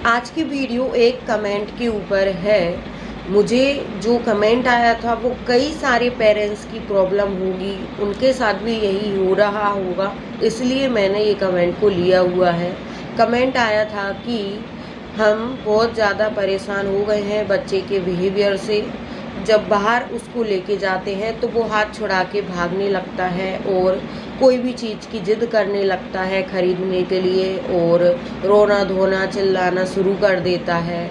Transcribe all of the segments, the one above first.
आज की वीडियो एक कमेंट के ऊपर है। मुझे जो कमेंट आया था वो कई सारे पेरेंट्स की प्रॉब्लम होगी, उनके साथ भी यही हो रहा होगा, इसलिए मैंने ये कमेंट को लिया हुआ है। कमेंट आया था कि हम बहुत ज़्यादा परेशान हो गए हैं बच्चे के बिहेवियर से। जब बाहर उसको लेके जाते हैं तो वो हाथ छुड़ा के भागने लगता है और कोई भी चीज़ की जिद करने लगता है खरीदने के लिए, और रोना धोना चिल्लाना शुरू कर देता है।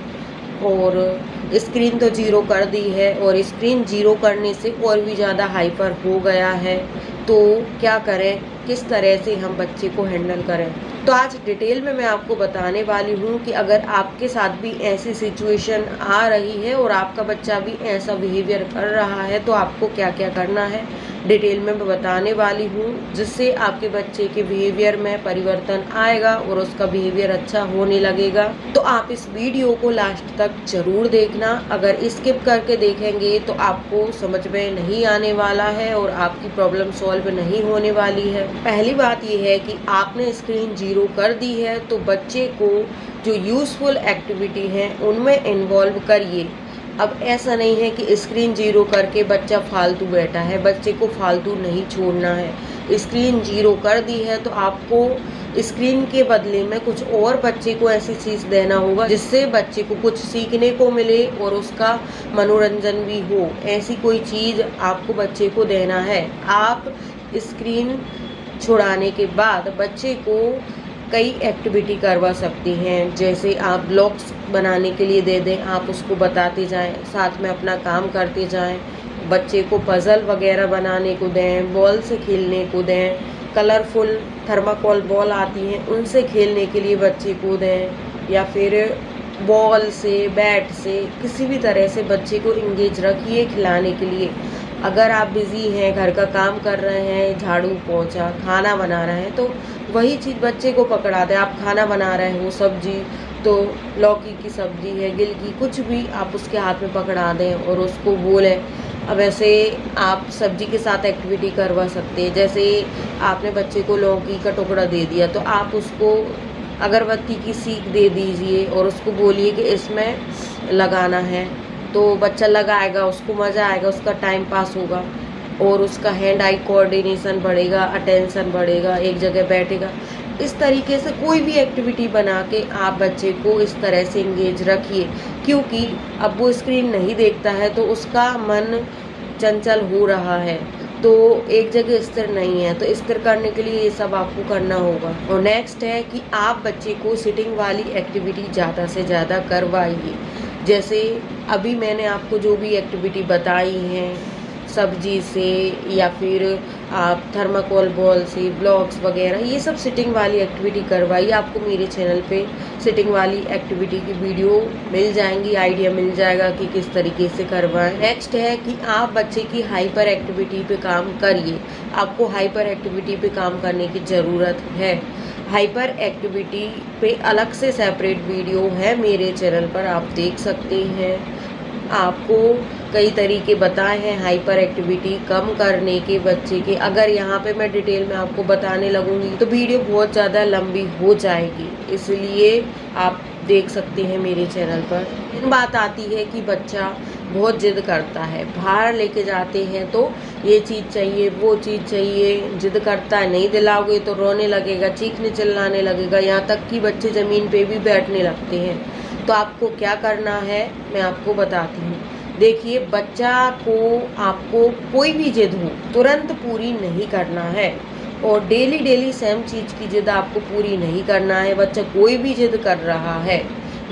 और स्क्रीन तो ज़ीरो कर दी है, और स्क्रीन ज़ीरो करने से और भी ज़्यादा हाइपर हो गया है। तो क्या करें, किस तरह से हम बच्चे को हैंडल करें? तो आज डिटेल में मैं आपको बताने वाली हूँ कि अगर आपके साथ भी ऐसी सिचुएशन आ रही है और आपका बच्चा भी ऐसा बिहेवियर कर रहा है तो आपको क्या क्या करना है, डिटेल में मैं बताने वाली हूँ, जिससे आपके बच्चे के बिहेवियर में परिवर्तन आएगा और उसका बिहेवियर अच्छा होने लगेगा। तो आप इस वीडियो को लास्ट तक जरूर देखना। अगर स्किप करके देखेंगे तो आपको समझ में नहीं आने वाला है और आपकी प्रॉब्लम सॉल्व नहीं होने वाली है। पहली बात यह है कि आपने स्क्रीन ज़ीरो कर दी है तो बच्चे को जो यूज़फुल एक्टिविटी हैं उनमें इन्वॉल्व करिए। अब ऐसा नहीं है कि स्क्रीन ज़ीरो करके बच्चा फालतू बैठा है, बच्चे को फालतू नहीं छोड़ना है। स्क्रीन ज़ीरो कर दी है तो आपको स्क्रीन के बदले में कुछ और बच्चे को ऐसी चीज़ देना होगा जिससे बच्चे को कुछ सीखने को मिले और उसका मनोरंजन भी हो। ऐसी कोई चीज़ आपको बच्चे को देना है। आप स्क्रीन छुड़ाने के बाद बच्चे को कई एक्टिविटी करवा सकती हैं, जैसे आप ब्लॉक्स बनाने के लिए दे दें, आप उसको बताते जाएं, साथ में अपना काम करते जाएं। बच्चे को पज़ल वगैरह बनाने को दें, बॉल से खेलने को दें, कलरफुल थर्माकोल बॉल आती हैं उनसे खेलने के लिए बच्चे को दें, या फिर बॉल से बैट से किसी भी तरह से बच्चे को इंगेज रखिए खिलाने के लिए। अगर आप बिज़ी हैं, घर का काम कर रहे हैं, झाड़ू पोंछा खाना बना रहे हैं, तो वही चीज़ बच्चे को पकड़ा दें। आप खाना बना रहे हो, सब्जी तो लौकी की सब्जी है, गिल की, कुछ भी आप उसके हाथ में पकड़ा दें और उसको बोलें। अब ऐसे आप सब्जी के साथ एक्टिविटी करवा सकते हैं, जैसे आपने बच्चे को लौकी का टुकड़ा दे दिया तो आप उसको अगरबत्ती की सीख दे दीजिए और उसको बोलिए कि इसमें लगाना है, तो बच्चा लगाएगा, उसको मज़ा आएगा, उसका टाइम पास होगा और उसका हैंड आई कोऑर्डिनेशन बढ़ेगा, अटेंशन बढ़ेगा, एक जगह बैठेगा। इस तरीके से कोई भी एक्टिविटी बना के आप बच्चे को इस तरह से इंगेज रखिए, क्योंकि अब वो स्क्रीन नहीं देखता है तो उसका मन चंचल हो रहा है, तो एक जगह स्थिर नहीं है। तो स्थिर करने के लिए ये सब आपको करना होगा। और नेक्स्ट है कि आप बच्चे को सिटिंग वाली एक्टिविटी ज़्यादा से ज़्यादा करवाइए। जैसे अभी मैंने आपको जो भी एक्टिविटी बताई हैं, सब्जी से या फिर आप थर्माकोल बॉल से, ब्लॉक्स वगैरह, ये सब सिटिंग वाली एक्टिविटी करवाइए। आपको मेरे चैनल पे सिटिंग वाली एक्टिविटी की वीडियो मिल जाएंगी, आइडिया मिल जाएगा कि किस तरीके से करवाएं। नेक्स्ट है कि आप बच्चे की हाइपर एक्टिविटी पे काम करिए। आपको हाइपर एक्टिविटी पे काम करने की ज़रूरत है। हाइपर एक्टिविटी पे अलग से सेपरेट वीडियो है मेरे चैनल पर, आप देख सकते हैं। आपको कई तरीके बताए हैं हाइपर एक्टिविटी कम करने के बच्चे के। अगर यहाँ पे मैं डिटेल में आपको बताने लगूंगी तो वीडियो बहुत ज़्यादा लंबी हो जाएगी, इसलिए आप देख सकते हैं मेरे चैनल पर। बात आती है कि बच्चा बहुत जिद करता है, बाहर लेके जाते हैं तो ये चीज़ चाहिए, वो चीज़ चाहिए, जिद करता है, नहीं दिलाओगे तो रोने लगेगा, चीखने चिल्लाने लगेगा, यहाँ तक कि बच्चे ज़मीन पे भी बैठने लगते हैं। तो आपको क्या करना है मैं आपको बताती हूँ। देखिए, बच्चा को आपको कोई भी जिद हो तुरंत पूरी नहीं करना है, और डेली डेली सेम चीज़ की जिद आपको पूरी नहीं करना है। बच्चा कोई भी जिद कर रहा है,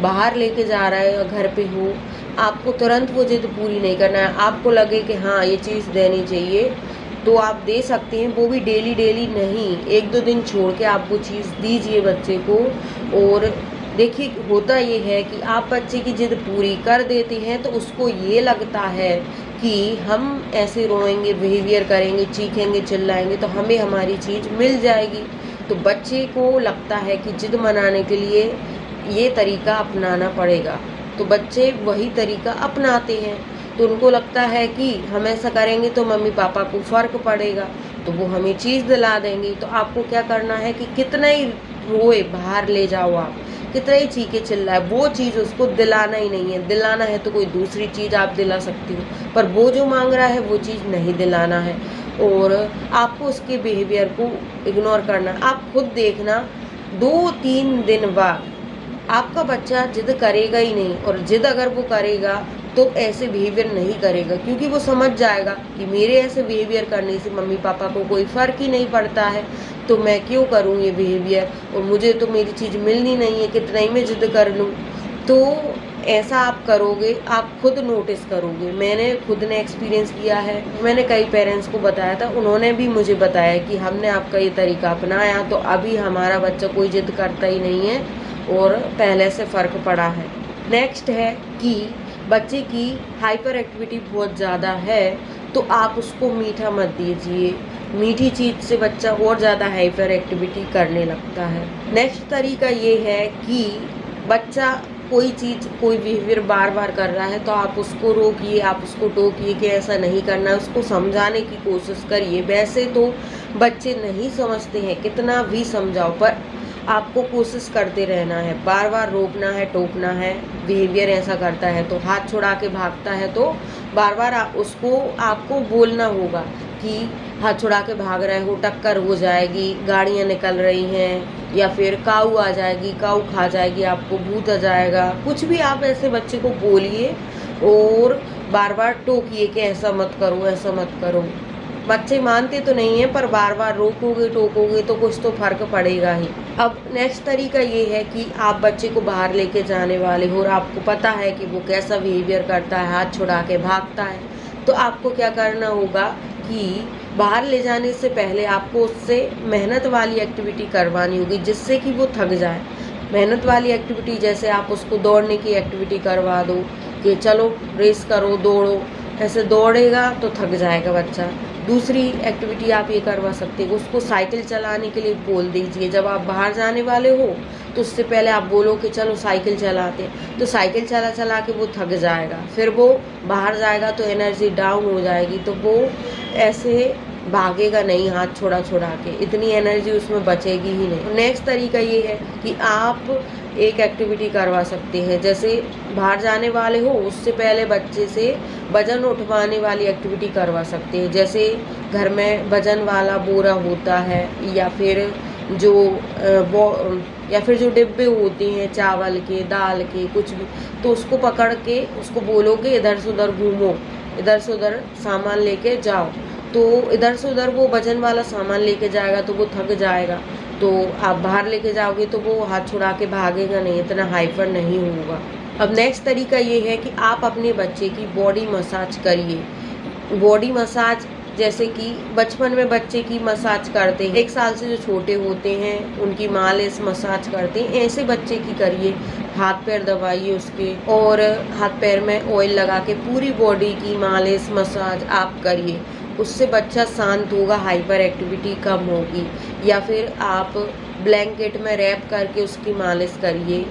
बाहर लेके जा रहा है या घर पे हो, आपको तुरंत वो जिद पूरी नहीं करना है। आपको लगे कि हाँ ये चीज़ देनी चाहिए तो आप दे सकते हैं, वो भी डेली डेली नहीं, एक दो दिन छोड़ के आप वो चीज़ दीजिए बच्चे को। और देखिए, होता ये है कि आप बच्चे की जिद पूरी कर देते हैं तो उसको ये लगता है कि हम ऐसे रोएंगे, बिहेवियर करेंगे, चीखेंगे, चिल्लाएंगे तो हमें हमारी चीज़ मिल जाएगी। तो बच्चे को लगता है कि जिद मनाने के लिए ये तरीका अपनाना पड़ेगा, तो बच्चे वही तरीका अपनाते हैं। तो उनको लगता है कि हम ऐसा करेंगे तो मम्मी पापा को फ़र्क पड़ेगा, तो वो हमें चीज़ दिला देंगे। तो आपको क्या करना है कि कितना ही रोए बाहर ले जाओ आप, कितना ही चीखे चिल्लाए, वो चीज़ उसको दिलाना ही नहीं है। दिलाना है तो कोई दूसरी चीज़ आप दिला सकती हो, पर वो जो मांग रहा है वो चीज़ नहीं दिलाना है। और आपको उसके बिहेवियर को इग्नोर करना। आप खुद देखना 2-3 दिन बाद आपका बच्चा जिद करेगा ही नहीं, और जिद अगर वो करेगा तो ऐसे बिहेवियर नहीं करेगा, क्योंकि वो समझ जाएगा कि मेरे ऐसे बिहेवियर करने से मम्मी पापा को कोई फ़र्क ही नहीं पड़ता है, तो मैं क्यों करूँ ये बिहेवियर, और मुझे तो मेरी चीज़ मिलनी नहीं है, कितना ही मैं जिद कर लूँ। तो ऐसा आप करोगे, आप खुद नोटिस करोगे। मैंने खुद ने एक्सपीरियंस किया है, मैंने कई पेरेंट्स को बताया था, उन्होंने भी मुझे बताया कि हमने आपका ये तरीका अपनाया तो अभी हमारा बच्चा कोई जिद करता ही नहीं है और पहले से फ़र्क पड़ा है। नेक्स्ट है कि बच्चे की हाइपर एक्टिविटी बहुत ज़्यादा है तो आप उसको मीठा मत दीजिए। मीठी चीज़ से बच्चा और ज़्यादा हाइपर एक्टिविटी करने लगता है। नेक्स्ट तरीका ये है कि बच्चा कोई चीज़, कोई बिहेवियर बार बार कर रहा है तो आप उसको रोकिए, आप उसको टोकिए कि ऐसा नहीं करना है, उसको समझाने की कोशिश करिए। वैसे तो बच्चे नहीं समझते हैं, कितना भी समझाओ, पर आपको कोशिश करते रहना है, बार बार रोकना है, टोकना है। बिहेवियर ऐसा करता है तो हाथ छुड़ा के भागता है तो बार बार आपको बोलना होगा कि हाथ छुड़ा के भाग रहे हो, टक्कर हो जाएगी, गाड़ियाँ निकल रही हैं, या फिर काऊ आ जाएगी, काऊ खा जाएगी आपको, भूत आ जाएगा। कुछ भी आप ऐसे बच्चे को बोलिए और बार बार टोकिए कि ऐसा मत करो, ऐसा मत करो। बच्चे मानते तो नहीं है, पर बार बार रोकोगे टोकोगे तो कुछ तो फ़र्क पड़ेगा ही। अब नेक्स्ट तरीका ये है कि आप बच्चे को बाहर लेके जाने वाले हो और आपको पता है कि वो कैसा बिहेवियर करता है, हाथ छुड़ा के भागता है, तो आपको क्या करना होगा कि बाहर ले जाने से पहले आपको उससे मेहनत वाली एक्टिविटी करवानी होगी, जिससे कि वो थक जाए। मेहनत वाली एक्टिविटी जैसे आप उसको दौड़ने की एक्टिविटी करवा दो कि चलो रेस करो, दौड़ो। ऐसे दौड़ेगा तो थक जाएगा बच्चा। दूसरी एक्टिविटी आप ये करवा सकते हो, उसको साइकिल चलाने के लिए बोल दीजिए। जब आप बाहर जाने वाले हो तो उससे पहले आप बोलो कि चलो साइकिल चलाते, तो साइकिल चला चला के वो थक जाएगा, फिर वो बाहर जाएगा तो एनर्जी डाउन हो जाएगी, तो वो ऐसे भागेगा नहीं हाथ छोड़ा छोड़ा के, इतनी एनर्जी उसमें बचेगी ही नहीं। नेक्स्ट तरीका ये है कि आप एक एक्टिविटी करवा सकते हैं, जैसे बाहर जाने वाले हो उससे पहले बच्चे से वज़न उठवाने वाली एक्टिविटी करवा सकते हैं। जैसे घर में वज़न वाला बोरा होता है, या फिर जो डिब्बे होते हैं चावल के, दाल के, कुछ भी, तो उसको पकड़ के उसको बोलोगे इधर से उधर घूमो, इधर से उधर सामान लेके जाओ, तो इधर से उधर वो वज़न वाला सामान लेके जाएगा तो वो थक जाएगा। तो आप बाहर लेके जाओगे तो वो हाथ छुड़ा के भागेगा नहीं, इतना हाइपर नहीं होगा। अब नेक्स्ट तरीका ये है कि आप अपने बच्चे की बॉडी मसाज करिए। बॉडी मसाज जैसे कि बचपन में बच्चे की मसाज करते हैं, 1 साल से जो छोटे होते हैं उनकी मालिश मसाज करते हैं, ऐसे बच्चे की करिए। हाथ पैर दबाइए उसके, और हाथ पैर में ऑयल लगा के पूरी बॉडी की मालिश मसाज आप करिए। उससे बच्चा शांत होगा, हाइपर एक्टिविटी कम होगी। या फिर आप ब्लैंकेट में रैप करके उसकी मालिश करिए।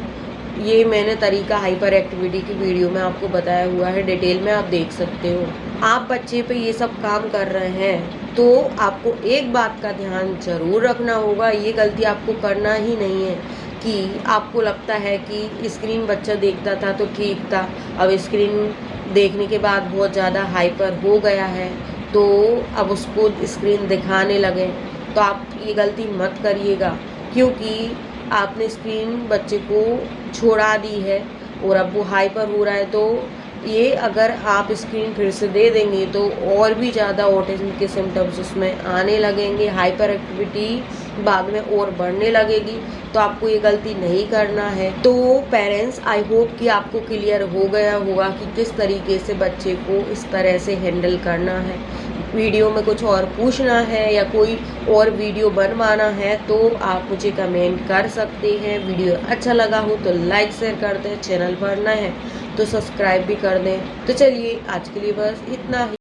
ये मैंने तरीका हाइपर एक्टिविटी की वीडियो में आपको बताया हुआ है, डिटेल में आप देख सकते हो। आप बच्चे पे ये सब काम कर रहे हैं तो आपको एक बात का ध्यान जरूर रखना होगा, ये गलती आपको करना ही नहीं है कि आपको लगता है कि स्क्रीन बच्चा देखता था तो ठीक था, अब स्क्रीन देखने के बाद बहुत ज़्यादा हाइपर हो गया है तो अब उसको स्क्रीन दिखाने लगे, तो आप ये गलती मत करिएगा, क्योंकि आपने स्क्रीन बच्चे को छोड़ा दी है और अब वो हाइपर हो रहा है। तो ये अगर आप स्क्रीन फिर से दे देंगे तो और भी ज़्यादा ऑटिज्म के सिम्टम्स उसमें आने लगेंगे, हाइपर एक्टिविटी बाद में और बढ़ने लगेगी। तो आपको ये गलती नहीं करना है। तो पेरेंट्स, आई होप कि आपको क्लियर हो गया होगा कि किस तरीके से बच्चे को इस तरह से हैंडल करना है। वीडियो में कुछ और पूछना है या कोई और वीडियो बनवाना है तो आप मुझे कमेंट कर सकते हैं। वीडियो अच्छा लगा हो तो लाइक शेयर कर दें, चैनल पर नए हैं तो सब्सक्राइब भी कर दें। तो चलिए आज के लिए बस इतना ही।